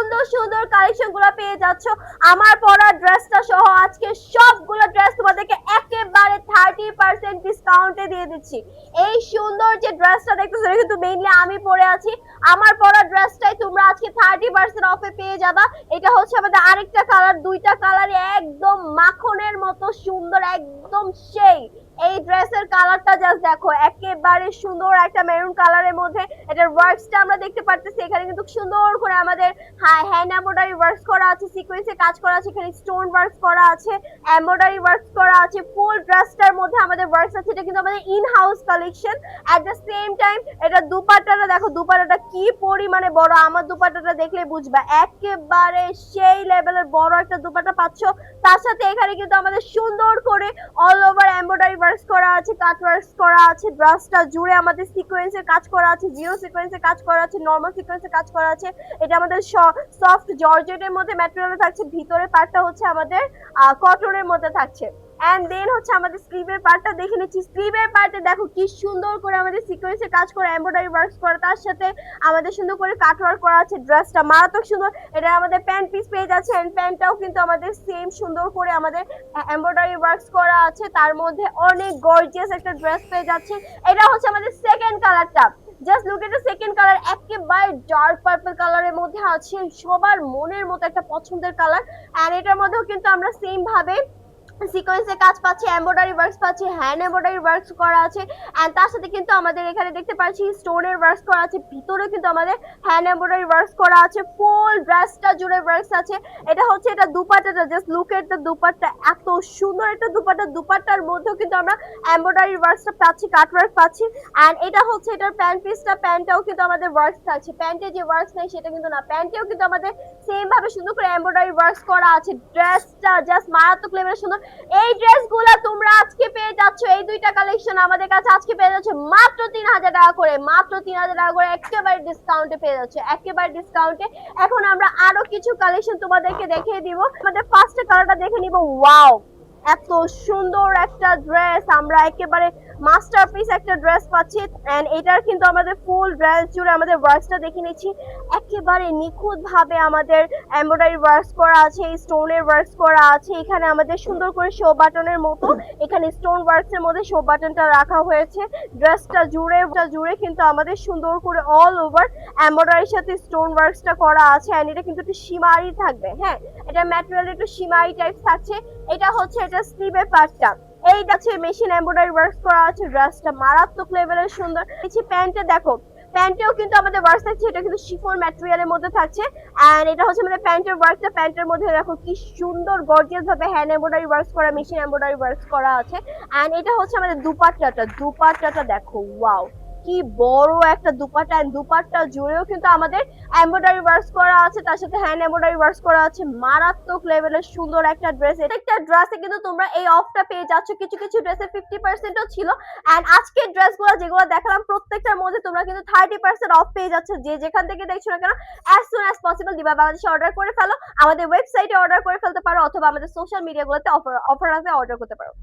সুন্দর সুন্দর কালেকশন গুলো পেয়ে যাচ্ছ আমার পরা ড্রেসটা সহ। আজকে সবগুলো ড্রেস তোমাদেরকে একেবারে 30% ডিসকাউন্টে দিয়ে দিচ্ছি। এই সুন্দর যে ড্রেসটা দেখতেছো এটা কিন্তু মেইনলি আমি পরে আছি। আমার পরা ড্রেসটাই তোমরা আজকে 30% অফে পেয়ে যাবা। এটা হচ্ছে আমাদের আরেকটা কালার, দুইটা কালারই একদম মাখনের মতো সুন্দর, একদম সেই। এই ড্রেসের কালারটা জাস্ট দেখো, একেবারে সুন্দর একটা মেরুন কালারের মধ্যে এটার ওয়ার্কসটা আমরা দেখতে পারতেছি। এখানে কিন্তু সুন্দর করে আমাদের হ্যান্ড এমব্রয়ডারি ওয়ার্কস করা আছে, সিকোয়েন্সে কাজ করা আছে, এখানে স্টোন ওয়ার্কস করা আছে, এমব্রয়ডারি ওয়ার্কস করা আছে। ফুল ড্রেসটার মধ্যে আমাদের ওয়ার্কস আছে। এটা কিন্তু আমাদের in house collection. At the same time এটা দুপাট্টাটা দেখো, দুপাট্টাটা কি পরিমাণে বড়, আমার দুপাট্টাটা দেখলে বুঝবা একেবারে সেই লেভেলের বড় একটা দুপাট্টা পাচ্ছ। তার সাথে এখানে কিন্তু আমাদের সুন্দর করে অল ওভার এমব্রয়ডারি ওয়ার্কস করা আছে, কাট ওয়ার্কস করা আছে। ড্রেসটা জুড়ে আমাদের সিকোয়েন্সের কাজ করা আছে, জিরো সিকোয়েন্সের কাজ করা আছে, নরমাল সিকোয়েন্সের কাজ করা আছে। এটা আমাদের সফট জর্জেটের মধ্যে ম্যাটেরিয়াল থাকছে, ভিতরে পার্টটা হচ্ছে আমাদের কটনের মধ্যে থাকছে। এন্ড দেন হচ্ছে আমাদের স্লিভের পার্টটা দেখে নিচ্ছি। স্লিভের পার্টে দেখো কি সুন্দর করে আমাদের সিকোয়েন্সের কাজ করা, এমব্রয়ডারি ওয়ার্কস করা, তার সাথে আমাদের সুন্দর করে কাট ওয়ার্ক করা আছে। ড্রেসটা মারাত্মক সুন্দর। এটা আমাদের প্যান্ট পিস পেয়ে যাচ্ছে, এন্ড প্যান্টটাও কিন্তু আমাদের সেম সুন্দর করে আমাদের এমব্রয়ডারি ওয়ার্কস করা আছে, তার মধ্যে অনেক গর্জিয়াস একটা ড্রেস পেয়ে যাচ্ছে। এটা হচ্ছে আমাদের সেকেন্ড কালারটা। Just look at the second colour, একেবারে ডার্ক পার্পল কালারের মধ্যে আছে, সবার মনের মতো একটা পছন্দের কালার। এন্ড এটার মধ্যেও কিন্তু আমরা সেম ভাবে সিকোয়েন্সে কাজ পাচ্ছি, এমব্রয়ডারি ওয়ার্কস পাচ্ছি, হ্যান্ড এমব্রয়ডারি ওয়ার্কস করা আছে। এন্ড তার সাথে কিন্তু আমাদের এখানে দেখতে পাচ্ছি স্টোনের ওয়ার্কস করা আছে, ভিতরে কিন্তু আমাদের হ্যান্ড এমব্রয়ডারি ওয়ার্কস করা আছে। ফুল ড্রেসটা জুড়ে ওয়ার্কস আছে। এটা হচ্ছে এটা দুপাট্টাটা, just look at the dupatta, এত সুন্দর একটা দুপাট্টা। দুপাট্টার মধ্যেও কিন্তু আমরা এমব্রয়ডারি ওয়ার্কসটা পাচ্ছি, কাট ওয়ার্ক পাচ্ছি। এন্ড এটা হচ্ছে এটার প্যান্ট পিসটা, প্যান্টটাও কিন্তু আমাদের ওয়ার্কস থাকছে। প্যান্টে যে ওয়ার্কস নেই সেটা কিন্তু না, প্যান্টেও কিন্তু আমাদের সেম ভাবে সুন্দর করে এমব্রয়ডারি ওয়ার্কস করা আছে। ড্রেসটা জাস্ট মারাত্মক লেভেলের সুন্দর। এই ড্রেসগুলো তোমরা আজকে পেয়ে যাচ্ছ, এই দুইটা কালেকশন আমাদের কাছে আজকে পেয়ে যাচ্ছে মাত্র 3000 টাকা করে, মাত্র 3000 টাকা করে একেবারে ডিসকাউন্টে পেয়ে যাচ্ছে, একেবারে ডিসকাউন্টে। এখন আমরা আরো কিছু কালেকশন তোমাদেরকে দেখিয়ে দিব। আমাদের ফার্স্ট কালারটা দেখে নিব। ওয়াও, এত সুন্দর একটা ড্রেস, আমরা একেবারে মাস্টারপিস একটা ড্রেস পাচ্ছি। এন্ড এটার কিন্তু আমাদের ফুল ড্রেস জুড়ে আমাদের ওয়ার্কসটা দেখে নিচ্ছি। একেবারে নিখুঁত ভাবে আমাদের এমব্রয়ডারি ওয়ার্কস করা আছে, স্টোনের ওয়ার্কস করা আছে। এখানে আমাদের সুন্দর করে শো বাটনের মতো এখানে স্টোন ওয়ার্কস এর মধ্যে শো বাটনটা রাখা হয়েছে। ড্রেসটা জুড়ে কিন্তু আমাদের সুন্দর করে অল ওভার এমব্রয়ডারির সাথে স্টোন ওয়ার্কসটা করা আছে। এন্ড এটা কিন্তু একটু সীমারি থাকবে, হ্যাঁ এটা ম্যাটেরিয়াল একটু সীমারি টাইপ থাকছে। এটা হচ্ছে এটা স্লিভের পার্টটা, এইটা হচ্ছে মেশিন এমব্রয়ডারি ওয়ার্কস করা আছে। ড্রেসটা মারাত্মক লেভেলের সুন্দর। এই প্যান্টে দেখো, প্যান্টেও কিন্তু আমাদের ওয়ার্কস থাকছে, এটা কিন্তু শিফন ম্যাটেরিয়ালের মধ্যে থাকছে। এন্ড এটা হচ্ছে আমাদের প্যান্টের ওয়ার্কটা, প্যান্টের মধ্যে দেখো কি সুন্দর গর্জিয়াস ভাবে হ্যান্ড এমব্রয়ডারি ওয়ার্কস করা, মেশিন এমব্রয়ডারি ওয়ার্কস করা আছে। এন্ড এটা হচ্ছে আমাদের দুপাট্টাটা, দুপাট্টাটা দেখো, ওয়াও কি বড় একটা দুপাট্টা। এন্ড দুপাট্টা জুড়েও কিন্তু আমাদের এমব্রয়ডারি ওয়ার্কস করা আছে, তার সাথে হ্যান্ড এমব্রয়ডারি ওয়ার্কস করা আছে। মারাত্মক লেভেলের সুন্দর একটা ড্রেস। একটা ড্রেসে কিন্তু তোমরা এই অফটা পেয়ে যাচ্ছ। কিছু কিছু ড্রেসে 50%ও ছিল। এন্ড আজকের ড্রেসগুলো যেগুলো দেখালাম প্রত্যেকটার মধ্যে তোমরা কিন্তু 30% অফ পেয়ে যাচ্ছ। যে যেখান থেকে দেখছো না কেন, অ্যাজ সুন অ্যাজ পসিবল দিবা বাংলাদেশে অর্ডার করে ফেলো, আমাদের ওয়েবসাইটে অর্ডার করে ফেলতে পারো, অথবা আমাদের সোশ্যাল মিডিয়াগুলোতে অফার অর্ডার করতে পারো।